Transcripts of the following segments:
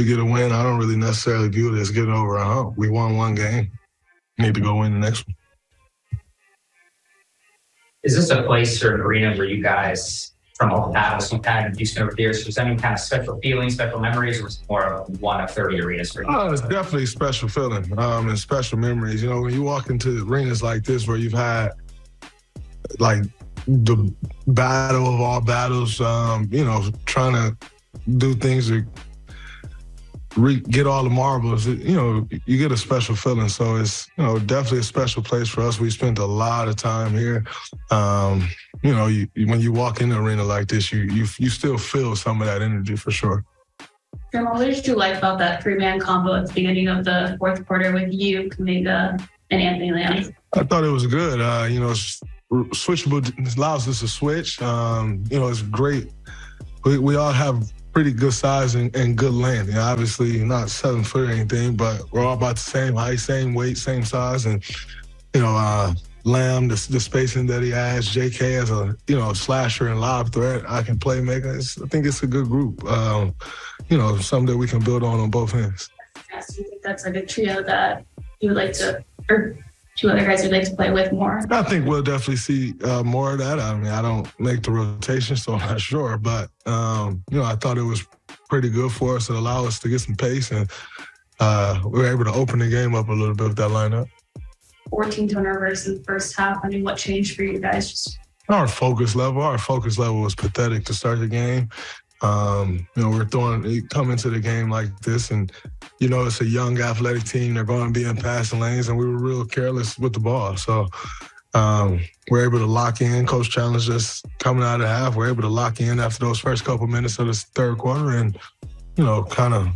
to get a win. I don't really necessarily view it as getting over a hump. We won one game. Need to go win the next one. Is this a place or an arena where you guys, from all the battles you've had in Houston over the years, was any kind of special feelings, special memories, or was it more of one of 30 arenas for you? It's definitely a special feeling and special memories. You know, when you walk into arenas like this where you've had, like, the battle of all battles, you know, trying to do things to get all the marbles, you know, you get a special feeling. So it's, you know, definitely a special place for us. We spent a lot of time here. You know, when you walk in an arena like this, you still feel some of that energy for sure. Draymond, what did you like about that three-man combo at the beginning of the fourth quarter with you, Kuminga, and Anthony Lamb? I thought it was good. You know, switchable allows us to switch. You know, it's great. We all have pretty good size and good length. You know, obviously not 7 foot or anything, but we're all about the same height, same weight, same size. And, you know, Lamb, the spacing that he has, JK as a, you know, slasher and lob threat, I can play maker. I think it's a good group. You know, something that we can build on both ends. Yes, do you think that's like a trio that you would like to, or two other guys you'd like to play with more? I think we'll definitely see more of that. I mean, I don't make the rotation, so I'm not sure. But, you know, I thought it was pretty good for us. It allowed us to get some pace, and we were able to open the game up a little bit with that lineup. 14 turnovers in the first half. I mean, what changed for you guys? Our focus level was pathetic to start the game. You know, you come into the game like this, and you know it's a young, athletic team. They're going to be in passing lanes, and we were real careless with the ball. So we're able to lock in. Coach challenged us coming out of the half. We're able to lock in after those first couple minutes of the third quarter, and you know, I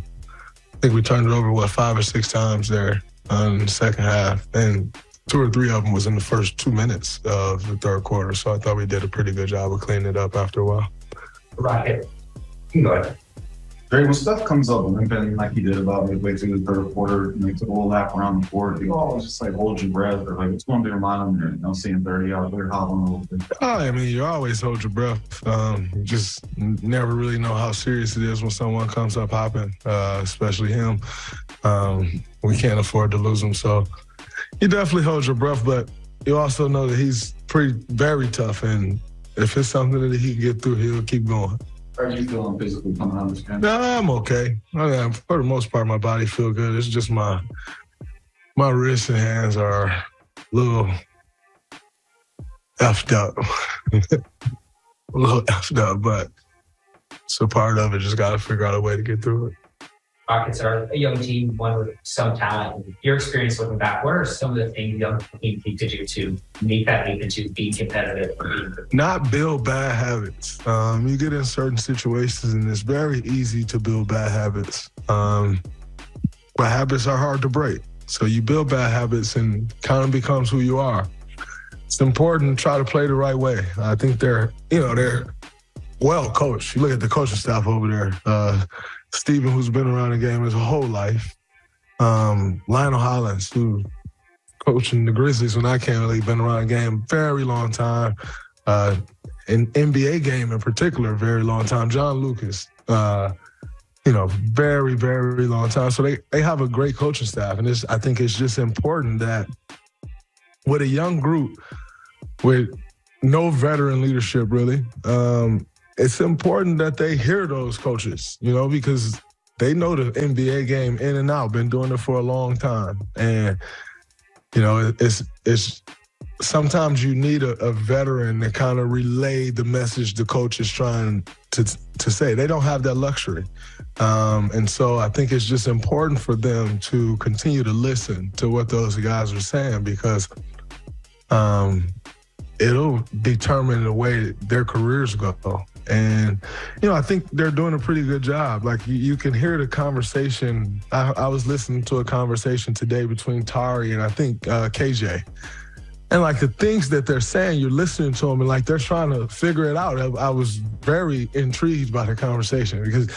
think we turned it over 5 or 6 times there in the second half, and 2 or 3 of them was in the first 2 minutes of the third quarter. So I thought we did a pretty good job of cleaning it up after a while. Right. Go ahead. Dre, when stuff comes up limping like he did about midway through the third quarter, and they took a little lap around the court, you always just like hold your breath, or like what's going through your mind when you're, you know, seeing 30 out there hobbling a little bit? I mean, you always hold your breath. You just never really know how serious it is when someone comes up hopping, especially him. We can't afford to lose him, so you definitely hold your breath, but you also know that he's very tough, and if it's something that he can get through, he'll keep going. How are you feeling physically coming out of this game? No, I'm okay. I mean, for the most part, my body feel good. It's just my wrists and hands are a little effed up. A little effed up, but it's a part of it. Just got to figure out a way to get through it. Rockets are a young team, one with some talent. Your experience looking back, what are some of the things the young team need to do to make that leap into being competitive? Not build bad habits. You get in certain situations, and it's very easy to build bad habits. But habits are hard to break. So you build bad habits and kind of becomes who you are. It's important to try to play the right way. I think they're well coached. You look at the coaching staff over there. Steven, who's been around the game his whole life. Lionel Hollins, who coaching the Grizzlies when I came in the league, been around the game a very long time. In NBA game in particular, a very long time. John Lucas, you know, very, very long time. So they have a great coaching staff. And I think it's just important that with a young group with no veteran leadership really, it's important that they hear those coaches, you know, because they know the NBA game in and out, been doing it for a long time. And, you know, it's sometimes you need a veteran to kind of relay the message the coach is trying to say. They don't have that luxury. And so I think it's just important for them to continue to listen to what those guys are saying, because it'll determine the way their careers go. And, you know, I think they're doing a pretty good job. Like, you can hear the conversation. I was listening to a conversation today between Tari and I think KJ. And, like, the things that they're saying, you're listening to them and, like, they're trying to figure it out. I was very intrigued by the conversation because,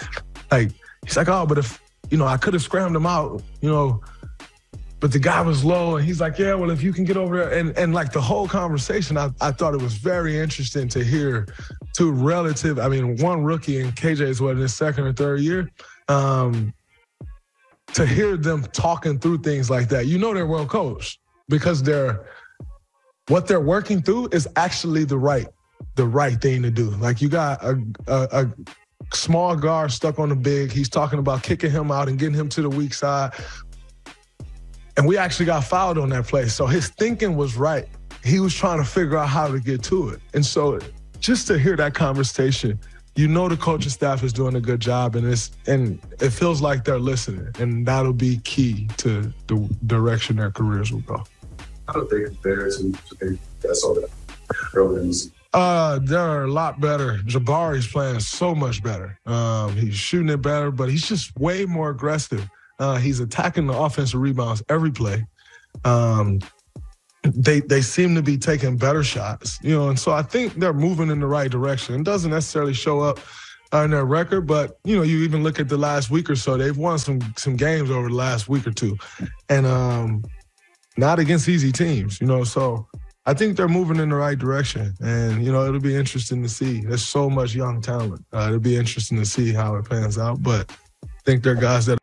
like, he's like, oh, but if, you know, I could have scrammed him out, you know, but the guy was low, and he's like, yeah, well, if you can get over there. And like the whole conversation, I thought it was very interesting to hear one rookie, and KJ is in his second or third year. to hear them talking through things like that, you know they're well coached because what they're working through is actually the right thing to do. Like you got a small guard stuck on the big. He's talking about kicking him out and getting him to the weak side. And we actually got fouled on that play. So his thinking was right. He was trying to figure out how to get to it. And so just to hear that conversation, you know the coaching staff is doing a good job, and it feels like they're listening, and that'll be key to the direction their careers will go. How do they compare to I saw that earlier in the season? They're a lot better. Jabari's playing so much better. He's shooting it better, but he's just way more aggressive. He's attacking the offensive rebounds every play. They seem to be taking better shots, and so I think they're moving in the right direction. It doesn't necessarily show up in their record, but, you even look at the last week or so, they've won some games over the last week or two, and not against easy teams, so I think they're moving in the right direction, and, it'll be interesting to see. There's so much young talent. It'll be interesting to see how it pans out, but I think they're guys that